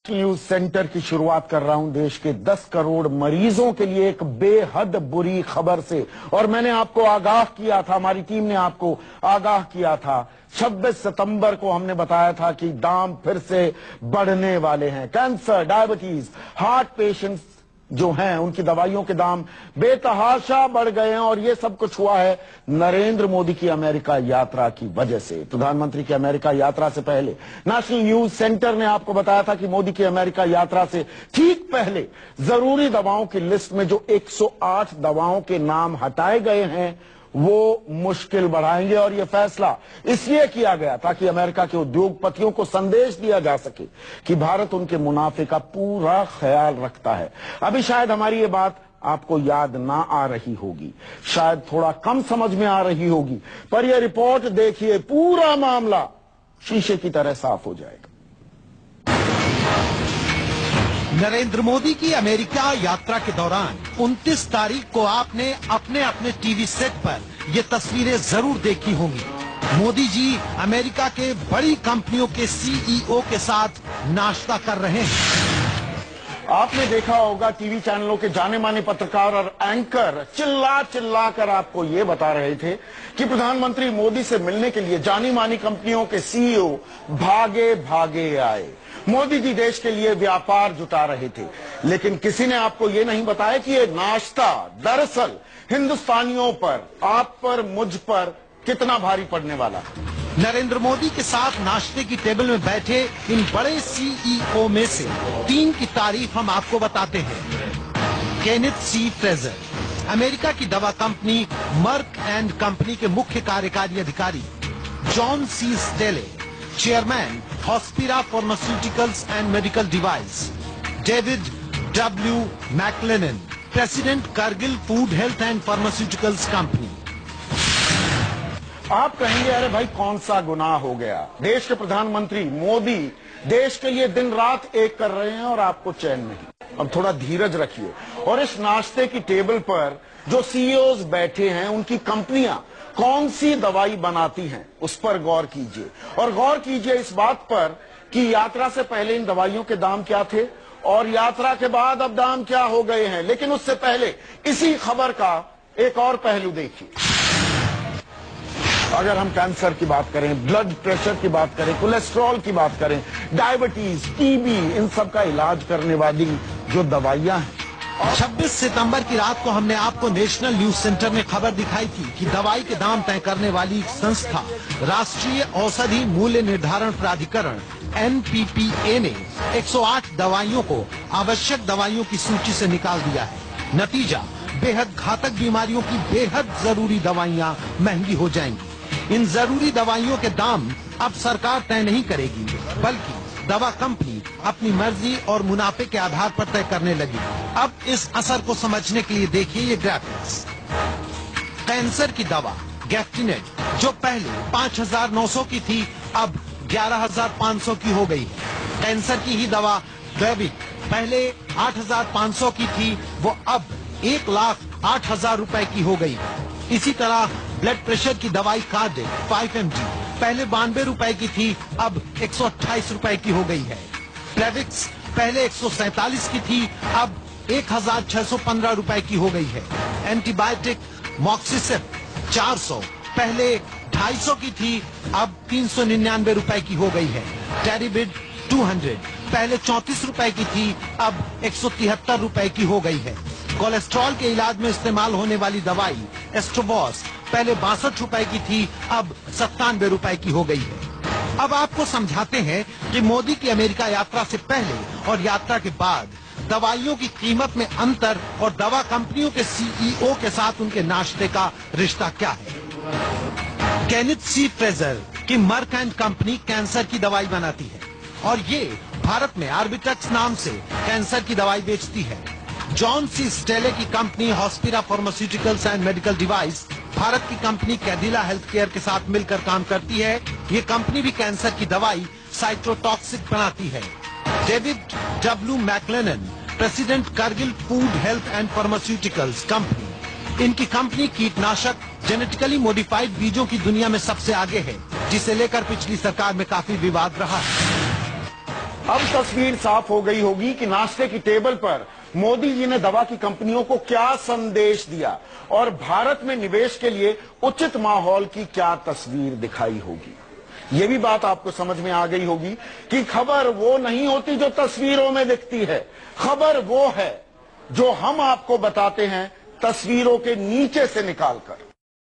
News centre की शुरुआत कर रहा हूं देश के 10 करोड़ मरीजों के लिए एक बेहद बुरी खबर से। और मैंने आपको आगाह किया था, हमारी टीम ने आपको आगाह किया था, 26 सितंबर को हमने बताया था कि दाम फिर से बढ़ने वाले हैं। कैंसर, डायबिटीज, हार्ट पेशेंट्स जो हैं उनकी दवाइयों के दाम बेतहाशा बढ़ गए हैं। और ये सब कुछ हुआ है नरेंद्र मोदी की अमेरिका यात्रा की वजह से। प्रधानमंत्री की अमेरिका यात्रा से पहले नेशनल न्यूज सेंटर ने आपको बताया था कि मोदी की अमेरिका यात्रा से ठीक पहले जरूरी दवाओं की लिस्ट में जो 108 दवाओं के नाम हटाए गए हैं वो मुश्किल बढ़ाएंगे। और यह फैसला इसलिए किया गया ताकि अमेरिका के उद्योगपतियों को संदेश दिया जा सके कि भारत उनके मुनाफे का पूरा ख्याल रखता है। अभी शायद हमारी ये बात आपको याद ना आ रही होगी, शायद थोड़ा कम समझ में आ रही होगी, पर यह रिपोर्ट देखिए, पूरा मामला शीशे की तरह साफ हो जाएगा। नरेंद्र मोदी की अमेरिका यात्रा के दौरान 29 तारीख को आपने अपने अपने टीवी सेट पर ये तस्वीरें जरूर देखी होंगी। मोदी जी अमेरिका के बड़ी कंपनियों के सीईओ के साथ नाश्ता कर रहे हैं। आपने देखा होगा टीवी चैनलों के जाने माने पत्रकार और एंकर चिल्ला चिल्ला कर आपको ये बता रहे थे कि प्रधानमंत्री मोदी से मिलने के लिए जानी मानी कंपनियों के सीईओ भागे भागे आए। मोदी जी देश के लिए व्यापार जुटा रहे थे, लेकिन किसी ने आपको ये नहीं बताया कि ये नाश्ता दरअसल हिंदुस्तानियों पर, आप पर, मुझ पर कितना भारी पड़ने वाला है। नरेंद्र मोदी के साथ नाश्ते की टेबल में बैठे इन बड़े सीईओ में से 3 की तारीफ हम आपको बताते हैं। केनेथ सी फ्रेजर, अमेरिका की दवा कंपनी मर्क एंड कंपनी के मुख्य कार्यकारी अधिकारी। John C Staley, chairman Hospira pharmaceuticals and medical device. David W MacLennan, president Cargill food health and pharmaceuticals company. आप कहेंगे अरे भाई कौन सा गुनाह हो गया, देश के प्रधानमंत्री मोदी देश के लिए दिन रात एक कर रहे हैं और आपको चैन नहीं। अब थोड़ा धीरज रखिए और इस नाश्ते की टेबल पर जो सीईओज बैठे हैं उनकी कंपनियां कौन सी दवाई बनाती हैं उस पर गौर कीजिए। और गौर कीजिए इस बात पर कि यात्रा से पहले इन दवाइयों के दाम क्या थे और यात्रा के बाद अब दाम क्या हो गए हैं। लेकिन उससे पहले इसी खबर का एक और पहलू देखिए। अगर हम कैंसर की बात करें, ब्लड प्रेशर की बात करें, कोलेस्ट्रॉल की बात करें, डायबिटीज, टीबी, इन सब का इलाज करने वाली जो दवाइयां हैं। 26 सितंबर की रात को हमने आपको नेशनल न्यूज सेंटर में खबर दिखाई थी कि दवाई के दाम तय करने वाली संस्था राष्ट्रीय औषधि मूल्य निर्धारण प्राधिकरण NPPA ने 108 दवाइयों को आवश्यक दवाइयों की सूची से निकाल दिया है। नतीजा, बेहद घातक बीमारियों की बेहद जरूरी दवाइयां महंगी हो जाएंगी। इन जरूरी दवाइयों के दाम अब सरकार तय नहीं करेगी, बल्कि दवा कंपनी अपनी मर्जी और मुनाफे के आधार पर तय करने लगी। अब इस असर को समझने के लिए देखिए ये ग्राफिक्स। कैंसर की दवा गेफ्टिनेट जो पहले 5,900 की थी अब 11,500 की हो गई है। कैंसर की ही दवा वेविक पहले 8,500 की थी, वो अब 1,08,000 रुपए की हो गई है। इसी तरह ब्लड प्रेशर की दवाई कार्डिक 5 mg पहले 92 रुपए की थी, अब 128 रुपए की हो गई है। प्लेविक्स पहले 147 की थी, अब 1,615 रुपए की हो गई है। एंटीबायोटिक मॉक्सिसिप 400 पहले 250 की थी, अब 399 रुपए की हो गई है। टेरिबिड 200 पहले 34 रुपए की थी, अब 173 रुपए की हो गई है। कोलेस्ट्रॉल के इलाज में इस्तेमाल होने वाली दवाई एस्ट्रोवॉस पहले 62 रुपए की थी, अब 97 रुपए की हो गई है। अब आपको समझाते हैं कि मोदी की अमेरिका यात्रा से पहले और यात्रा के बाद दवाइयों की कीमत में अंतर और दवा कंपनियों के सीईओ के साथ उनके नाश्ते का रिश्ता क्या है। केनेथ सी फ्रेजर की मर्क एंड कंपनी कैंसर की दवाई बनाती है और ये भारत में आर्बिटक्स नाम से कैंसर की दवाई बेचती है। जॉन सी स्टेले की company Hospira pharmaceuticals and medical device Bharat की कंपनी कैडिला हेल्थ केयर के साथ मिलकर काम करती है। ये कंपनी भी कैंसर की दवाई साइटोटॉक्सिक बनाती है। David W MacLennan, president Cargill food health and pharmaceuticals company, इनकी कंपनी कीटनाशक जेनेटिकली मॉडिफाइड बीजों की दुनिया में सबसे आगे है, जिसे लेकर पिछली सरकार में काफी विवाद रहा है। अब तस्वीर साफ हो गई होगी कि नाश्ते की टेबल पर मोदी जी ने दवा की कंपनियों को क्या संदेश दिया और भारत में निवेश के लिए उचित माहौल की क्या तस्वीर दिखाई होगी। ये भी बात आपको समझ में आ गई होगी कि खबर वो नहीं होती जो तस्वीरों में दिखती है, खबर वो है जो हम आपको बताते हैं तस्वीरों के नीचे से निकालकर।